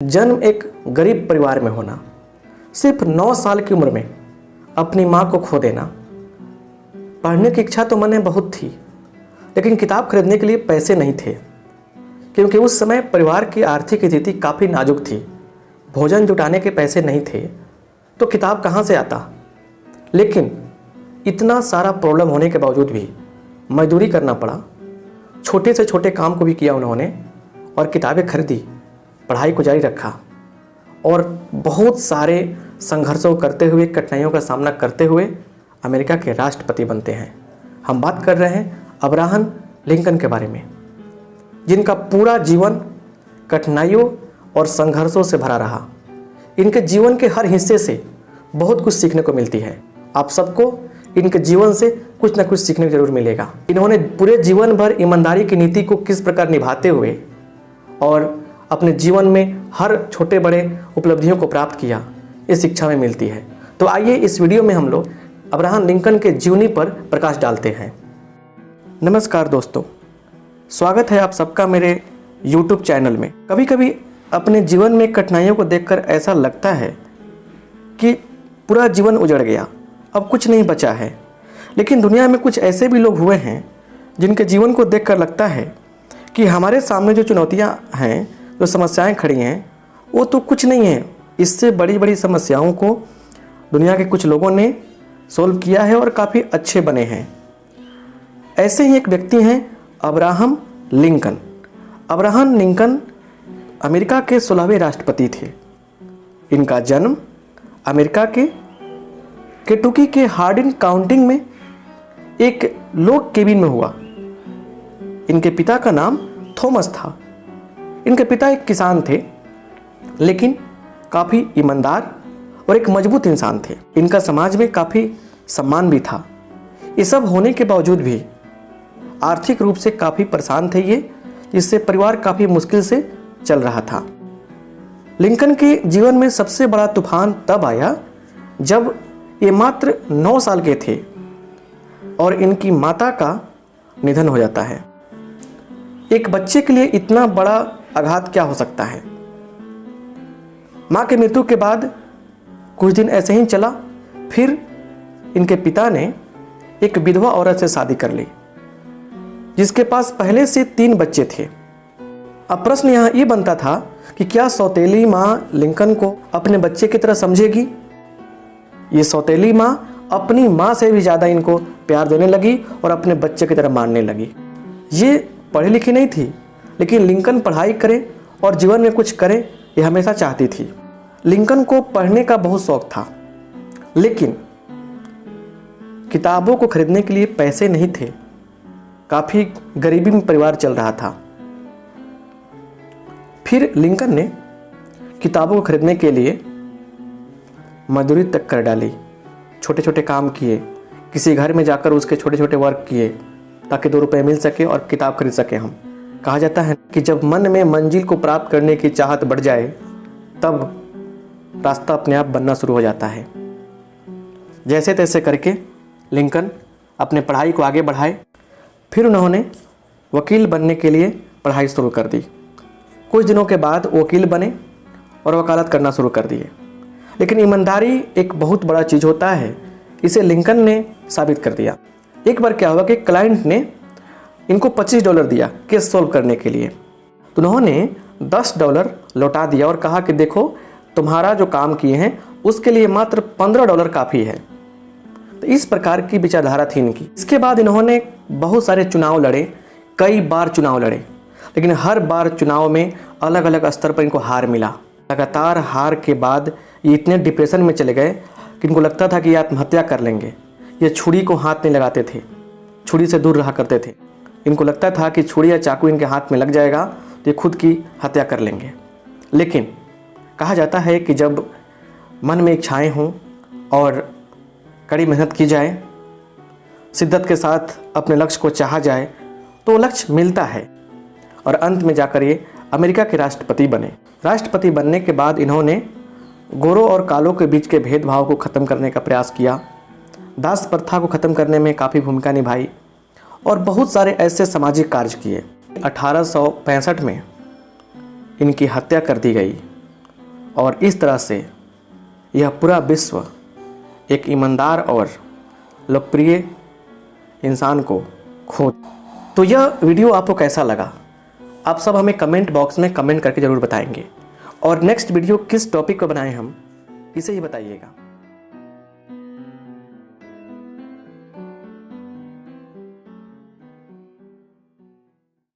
जन्म एक गरीब परिवार में होना, सिर्फ 9 साल की उम्र में अपनी माँ को खो देना। पढ़ने की इच्छा तो मन में बहुत थी, लेकिन किताब खरीदने के लिए पैसे नहीं थे, क्योंकि उस समय परिवार की आर्थिक स्थिति काफ़ी नाजुक थी। भोजन जुटाने के पैसे नहीं थे तो किताब कहाँ से आता। लेकिन इतना सारा प्रॉब्लम होने के बावजूद भी मजदूरी करना पड़ा। छोटे से छोटे काम को भी किया उन्होंने और किताबें खरीदी, पढ़ाई को जारी रखा और बहुत सारे संघर्षों करते हुए, कठिनाइयों का सामना करते हुए अमेरिका के राष्ट्रपति बनते हैं। हम बात कर रहे हैं अब्राहम लिंकन के बारे में, जिनका पूरा जीवन कठिनाइयों और संघर्षों से भरा रहा। इनके जीवन के हर हिस्से से बहुत कुछ सीखने को मिलती है। आप सबको इनके जीवन से कुछ ना कुछ सीखने को जरूर मिलेगा। इन्होंने पूरे जीवन भर ईमानदारी की नीति को किस प्रकार निभाते हुए और अपने जीवन में हर छोटे बड़े उपलब्धियों को प्राप्त किया, इस शिक्षा में मिलती है। तो आइए इस वीडियो में हम लोग अब्राहम लिंकन के जीवनी पर प्रकाश डालते हैं। नमस्कार दोस्तों, स्वागत है आप सबका मेरे YouTube चैनल में। कभी कभी अपने जीवन में कठिनाइयों को देखकर ऐसा लगता है कि पूरा जीवन उजड़ गया, अब कुछ नहीं बचा है। लेकिन दुनिया में कुछ ऐसे भी लोग हुए हैं जिनके जीवन को देखकर लगता है कि हमारे सामने जो चुनौतियां हैं, जो समस्याएं खड़ी हैं, वो तो कुछ नहीं है। इससे बड़ी बड़ी समस्याओं को दुनिया के कुछ लोगों ने सोल्व किया है और काफ़ी अच्छे बने हैं। ऐसे ही एक व्यक्ति हैं Abraham Lincoln. Abraham Lincoln America के 16वें राष्ट्रपति थे। इनका जन्म अमेरिका के केंटुकी के हार्डिन काउंटी में एक लोग केबिन में हुआ। इनके पिता का नाम थॉमस था। इनके पिता एक किसान थे, लेकिन काफ़ी ईमानदार और एक मजबूत इंसान थे। इनका समाज में काफ़ी सम्मान भी था। ये सब होने के बावजूद भी आर्थिक रूप से काफ़ी परेशान थे ये, जिससे परिवार काफ़ी मुश्किल से चल रहा था। लिंकन के जीवन में सबसे बड़ा तूफान तब आया जब ये मात्र 9 साल के थे और इनकी माता का निधन हो जाता है। एक बच्चे के लिए इतना बड़ा आघात क्या हो सकता है। माँ के मृत्यु के बाद कुछ दिन ऐसे ही चला, फिर इनके पिता ने एक विधवा औरत से शादी कर ली, जिसके पास पहले से 3 बच्चे थे। अब प्रश्न यहाँ ये बनता था कि क्या सौतेली माँ लिंकन को अपने बच्चे की तरह समझेगी। ये सौतेली माँ अपनी माँ से भी ज़्यादा इनको प्यार देने लगी और अपने बच्चे की तरह मानने लगी। ये पढ़ी लिखी नहीं थी, लेकिन लिंकन पढ़ाई करे और जीवन में कुछ करे, ये हमेशा चाहती थी। लिंकन को पढ़ने का बहुत शौक था, लेकिन किताबों को खरीदने के लिए पैसे नहीं थे। काफ़ी गरीबी में परिवार चल रहा था। फिर लिंकन ने किताबों को खरीदने के लिए मजदूरी तक कर डाली। छोटे छोटे काम किए, किसी घर में जाकर उसके छोटे छोटे वर्क किए ताकि 2 रुपये मिल सके और किताब खरीद सके हम। कहा जाता है कि जब मन में मंजिल को प्राप्त करने की चाहत बढ़ जाए, तब रास्ता अपने आप बनना शुरू हो जाता है। जैसे तैसे करके लिंकन अपने पढ़ाई को आगे बढ़ाए। फिर उन्होंने वकील बनने के लिए पढ़ाई शुरू कर दी। कुछ दिनों के बाद वकील बने और वकालत करना शुरू कर दिए। लेकिन ईमानदारी एक बहुत बड़ा चीज़ होता है, इसे लिंकन ने साबित कर दिया। एक बार क्या हुआ कि क्लाइंट ने इनको $25 दिया केस सॉल्व करने के लिए, तो उन्होंने $10 लौटा दिया और कहा कि देखो, तुम्हारा जो काम किए हैं उसके लिए मात्र $15 काफ़ी है। तो इस प्रकार की विचारधारा थी इनकी। इसके बाद इन्होंने बहुत सारे चुनाव लड़े, कई बार चुनाव लड़े, लेकिन हर बार चुनाव में अलग अलग स्तर पर इनको हार मिला। लगातार हार के बाद ये इतने डिप्रेशन में चले गए कि इनको लगता था कि ये आत्महत्या कर लेंगे। ये छुरी को हाथ नहीं लगाते थे, छुरी से दूर रहा करते थे। इनको लगता था कि छुरी या चाकू इनके हाथ में लग जाएगा तो ये खुद की हत्या कर लेंगे। लेकिन कहा जाता है कि जब मन में इच्छाएं हों और कड़ी मेहनत की जाए, शिद्दत के साथ अपने लक्ष्य को चाहा जाए, तो वो लक्ष्य मिलता है। और अंत में जाकर ये अमेरिका के राष्ट्रपति बने। राष्ट्रपति बनने के बाद इन्होंने गोरों और कालों के बीच के भेदभाव को ख़त्म करने का प्रयास किया, दास प्रथा को ख़त्म करने में काफ़ी भूमिका निभाई और बहुत सारे ऐसे सामाजिक कार्य किए। 1865 में इनकी हत्या कर दी गई और इस तरह से यह पूरा विश्व एक ईमानदार और लोकप्रिय इंसान को खो। तो यह वीडियो आपको कैसा लगा, आप सब हमें कमेंट बॉक्स में कमेंट करके ज़रूर बताएंगे। और नेक्स्ट वीडियो किस टॉपिक पर बनाएं हम, इसे ही बताइएगा।